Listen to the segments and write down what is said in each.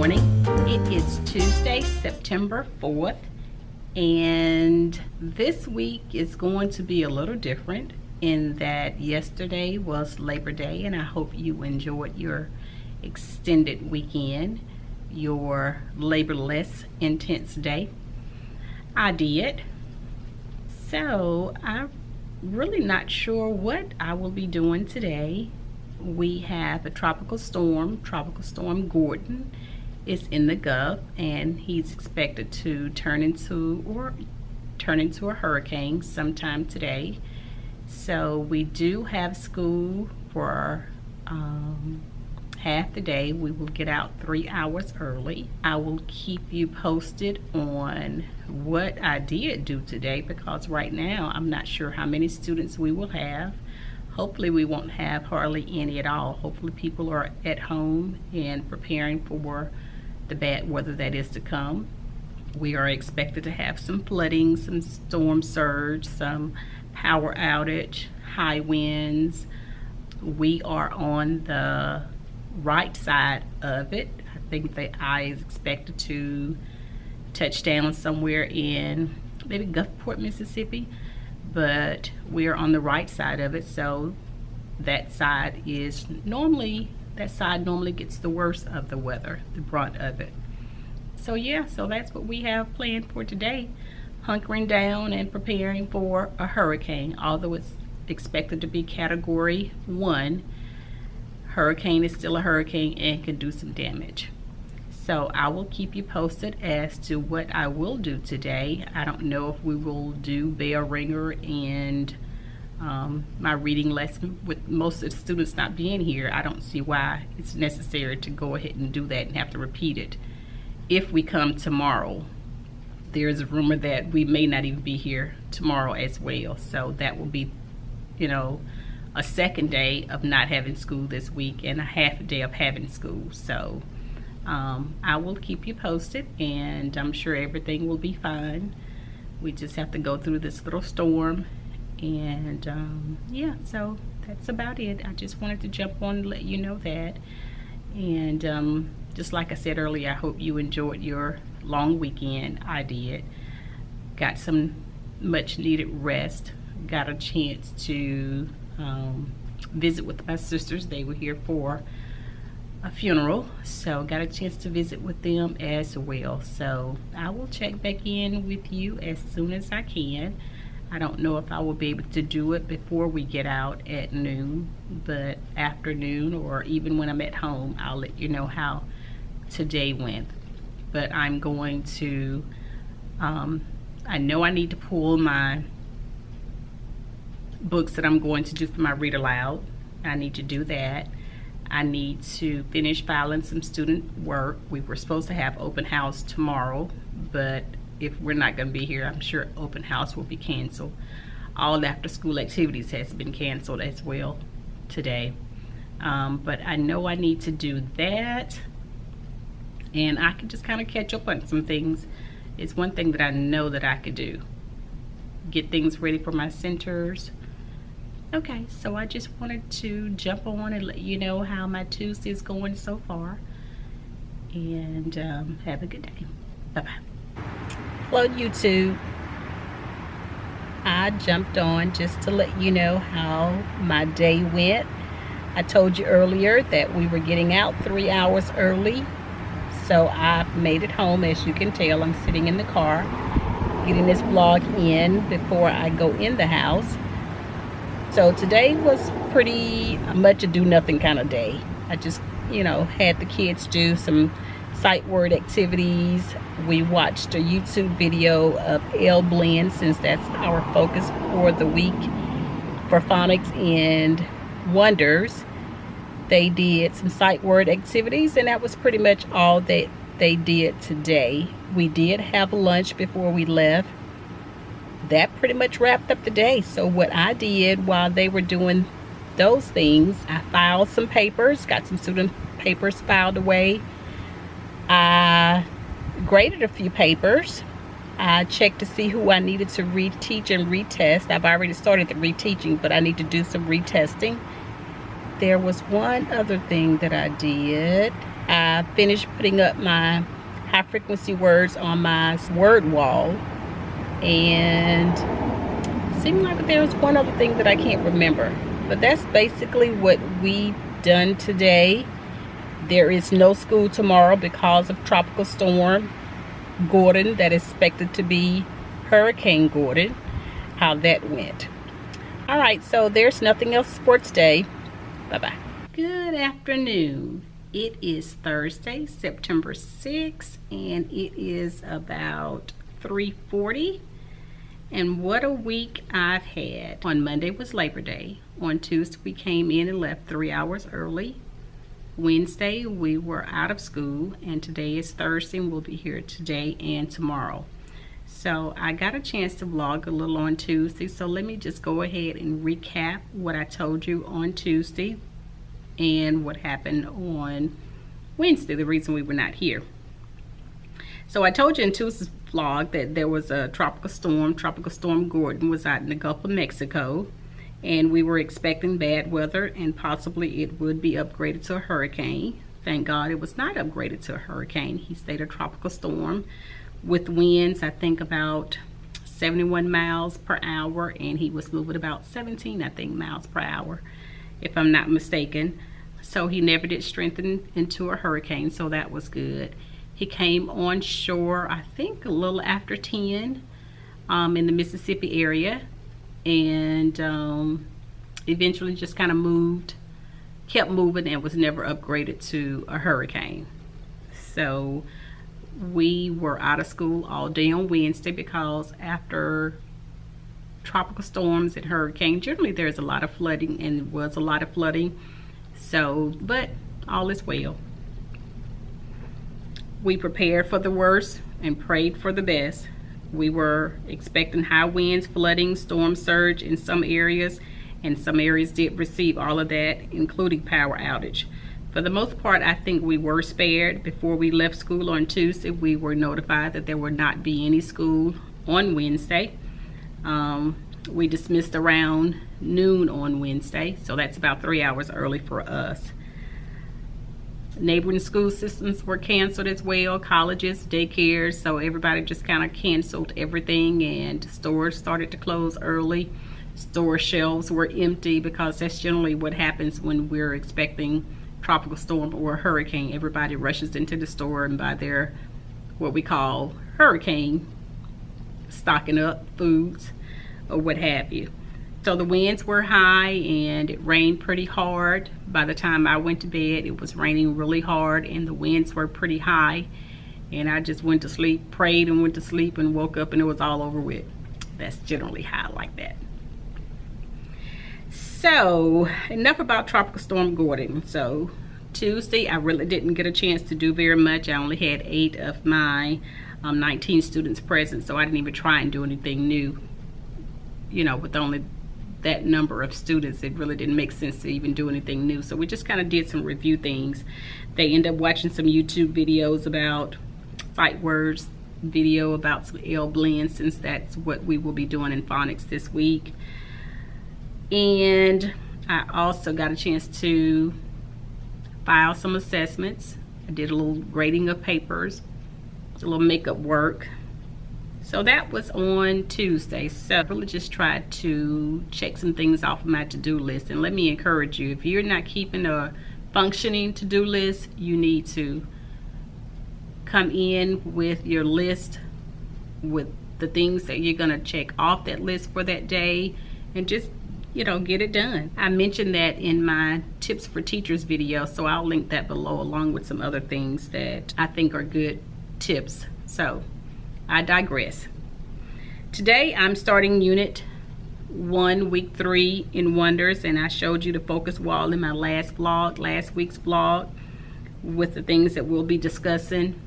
morning. It is Tuesday, September 4th, and this week is going to be a little different in that yesterday was Labor Day, and I hope you enjoyed your extended weekend, your labor-less intense day. I did. So I'm really not sure what I will be doing today. We have a tropical storm Gordon is in the Gulf, and he's expected to turn into a hurricane sometime today. So we do have school for half the day. We will get out 3 hours early. I will keep you posted on what I did do today, because right now I'm not sure how many students we will have. Hopefully we won't have hardly any at all. Hopefully people are at home and preparing for the bad weather that is to come. We are expected to have some flooding, some storm surge, some power outage, high winds. We are on the right side of it. I think the eye is expected to touch down somewhere in maybe Gulfport, Mississippi, but we're on the right side of it, so that side normally gets the worst of the weather, the brunt of it. So yeah, so that's what we have planned for today, hunkering down and preparing for a hurricane. Although it's expected to be Category 1, hurricane is still a hurricane and can do some damage. So I will keep you posted as to what I will do today. I don't know if we will do bell ringer and my reading lesson. With most of the students not being here, I don't see why it's necessary to go ahead and do that and have to repeat it if we come tomorrow. There is a rumor that we may not even be here tomorrow as well. So that will be, a second day of not having school this week and a half a day of having school. So I will keep you posted, and I'm sure everything will be fine. We just have to go through this little storm, and yeah, so that's about it. I just wanted to jump on and let you know that. And just like I said earlier, I hope you enjoyed your long weekend. I did. Got some much needed rest. Got a chance to visit with my sisters. They were here for a funeral, so got a chance to visit with them as well. So I will check back in with you as soon as I can. I don't know if I will be able to do it before we get out at noon, but afternoon or even when I'm at home, I'll let you know how today went. But I'm going to I know I need to pull my books that I'm going to do for my read aloud. I need to do that. I need to finish filing some student work. We were supposed to have open house tomorrow, but if we're not going to be here, I'm sure open house will be canceled. All after school activities has been canceled as well today. But I know I need to do that, and I can just kind of catch up on some things. It's one thing that I know that I could do. Get things ready for my centers. Okay, so I just wanted to jump on and let you know how my Tuesday is going so far. And have a good day. Bye-bye. Hello, YouTube. I jumped on just to let you know how my day went. I told you earlier that we were getting out 3 hours early. So I've made it home. As you can tell, I'm sitting in the car getting this vlog in before I go in the house. So today was pretty much a do-nothing kind of day. I just, had the kids do some sight word activities. We watched a YouTube video of L Blend, since that's our focus for the week for phonics and wonders. They did some sight word activities, and that was pretty much all that they did today. We did have lunch before we left. That pretty much wrapped up the day. So what I did while they were doing those things, I filed some papers, got some student papers filed away. I graded a few papers. I checked to see who I needed to reteach and retest. I've already started the reteaching, but I need to do some retesting. There was one other thing that I did. I finished putting up my high frequency words on my word wall, and it seemed like there was one other thing that I can't remember, but that's basically what we've done today. There is no school tomorrow because of Tropical Storm Gordon that is expected to be Hurricane Gordon, how that went. All right, so there's nothing else for today. Bye-bye. Good afternoon. It is Thursday, September 6th, and it is about 3:40. And what a week I've had. On Monday was Labor Day. On Tuesday, we came in and left 3 hours early. Wednesday, we were out of school, and today is Thursday, and we'll be here today and tomorrow. So I got a chance to vlog a little on Tuesday, so let me just go ahead and recap what I told you on Tuesday and what happened on Wednesday, the reason we were not here. So I told you in Tuesday's vlog that there was a tropical storm Gordon was out in the Gulf of Mexico, and we were expecting bad weather and possibly it would be upgraded to a hurricane. Thank God it was not upgraded to a hurricane. He stayed a tropical storm with winds, I think about 71 miles per hour, and he was moving about 17, I think, miles per hour, if I'm not mistaken. So he never did strengthen into a hurricane, so that was good. He came on shore, I think, a little after 10 in the Mississippi area, and eventually just kind of kept moving, and was never upgraded to a hurricane. So we were out of school all day on Wednesday because after tropical storms and hurricanes, generally there's a lot of flooding, and it was a lot of flooding. So, but all is well. We prepared for the worst and prayed for the best. We were expecting high winds, flooding, storm surge in some areas, and some areas did receive all of that, including power outage. For the most part, I think we were spared. Before we left school on Tuesday, we were notified that there would not be any school on Wednesday. We dismissed around noon on Wednesday, so that's about 3 hours early for us. Neighboring school systems were canceled as well, colleges, daycares, so everybody just kind of canceled everything, and stores started to close early. Store shelves were empty because that's generally what happens when we're expecting tropical storm or hurricane. Everybody rushes into the store and buy their what we call hurricane stocking up foods or what have you. So the winds were high and it rained pretty hard. By the time I went to bed, it was raining really hard and the winds were pretty high, and I just went to sleep, prayed and went to sleep, and woke up and it was all over with. That's generally how I like that. So enough about Tropical Storm Gordon. So Tuesday, I really didn't get a chance to do very much. I only had 8 of my 19 students present, so I didn't even try and do anything new. You know, with only that number of students, it really didn't make sense to even do anything new. So we just kind of did some review things. They end up watching some YouTube videos about sight words, video about some L blends, since that's what we will be doing in phonics this week. And I also got a chance to file some assessments. I did a little grading of papers, a little makeup work. So that was on Tuesday. So I really just tried to check some things off of my to-do list. And let me encourage you, if you're not keeping a functioning to-do list, you need to come in with your list with the things that you're gonna check off that list for that day, and just, you know, get it done. I mentioned that in my tips for teachers video, so I'll link that below along with some other things that I think are good tips. So I digress. Today I'm starting unit 1, week 3 in Wonders, and I showed you the focus wall in my last week's vlog, with the things that we'll be discussing.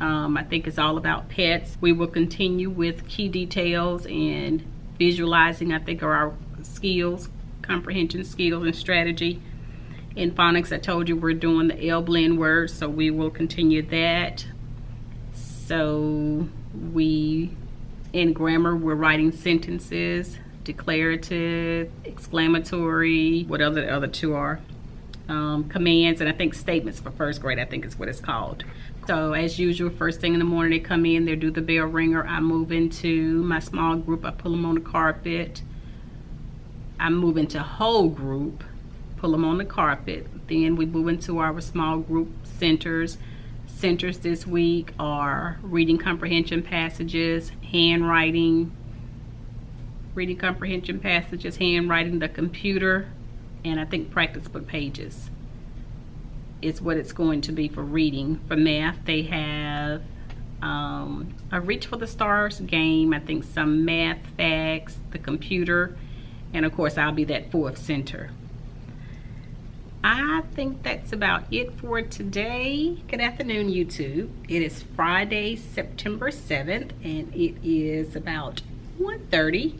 I think it's all about pets. We will continue with key details and visualizing, I think, are our skills, comprehension skills and strategy. In phonics, I told you we're doing the L blend words, so we will continue that. So in grammar, we're writing sentences, declarative, exclamatory, whatever the other two are. commands, and I think statements for first grade, I think is what it's called. So as usual, first thing in the morning, they come in, they do the bell ringer. I move into my small group, I pull them on the carpet. I move into whole group, pull them on the carpet. Then we move into our small group centers. Centers this week are reading comprehension passages, handwriting, reading comprehension passages, handwriting, the computer, and I think practice book pages is what it's going to be for reading. For math, they have a Reach for the Stars game, I think some math facts, the computer, and of course I'll be that fourth center. I think that's about it for today. Good afternoon, YouTube. It is Friday, September 7th, and it is about 1:30.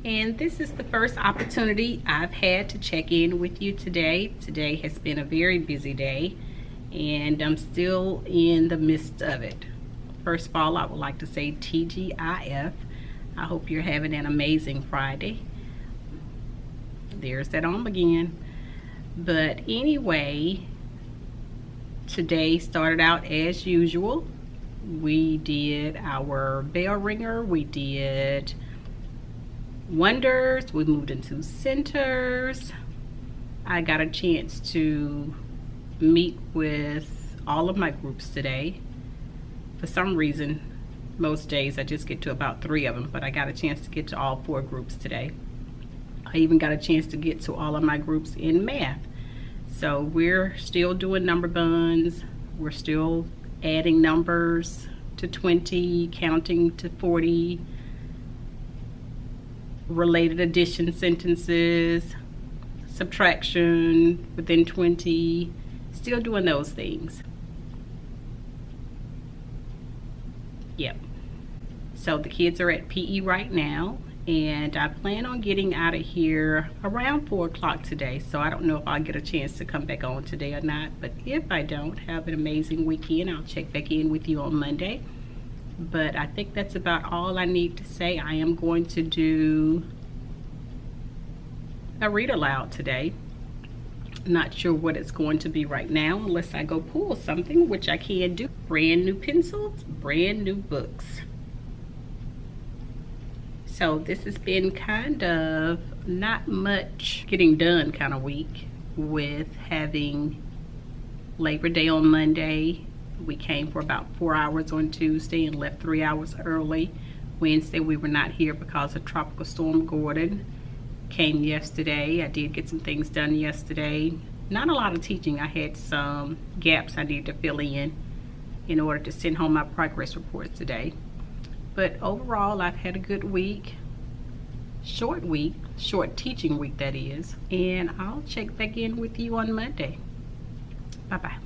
And this is the first opportunity I've had to check in with you today. Today has been a very busy day, and I'm still in the midst of it. First of all, I would like to say TGIF. I hope you're having an amazing Friday. There's that on again. But anyway, today started out as usual. We did our bell ringer, we did wonders, we moved into centers. I got a chance to meet with all of my groups today. For some reason, most days I just get to about 3 of them, but I got a chance to get to all 4 groups today. I even got a chance to get to all of my groups in math. So we're still doing number buns. We're still adding numbers to 20, counting to 40, related addition sentences, subtraction within 20, still doing those things. Yep. So the kids are at PE right now, and I plan on getting out of here around 4 o'clock today. So I don't know if I'll get a chance to come back on today or not, but if I don't, have an amazing weekend. I'll check back in with you on Monday. But I think that's about all I need to say. I am going to do a read aloud today. Not sure what it's going to be right now unless I go pull something, which I can do. Brand new pencils, brand new books. So this has been kind of not much getting done kind of week, with having Labor Day on Monday. We came for about 4 hours on Tuesday and left 3 hours early. Wednesday we were not here because of Tropical Storm Gordon. Came yesterday. I did get some things done yesterday. Not a lot of teaching. I had some gaps I needed to fill in order to send home my progress reports today. But overall, I've had a good week. Short teaching week, that is. And I'll check back in with you on Monday. Bye-bye.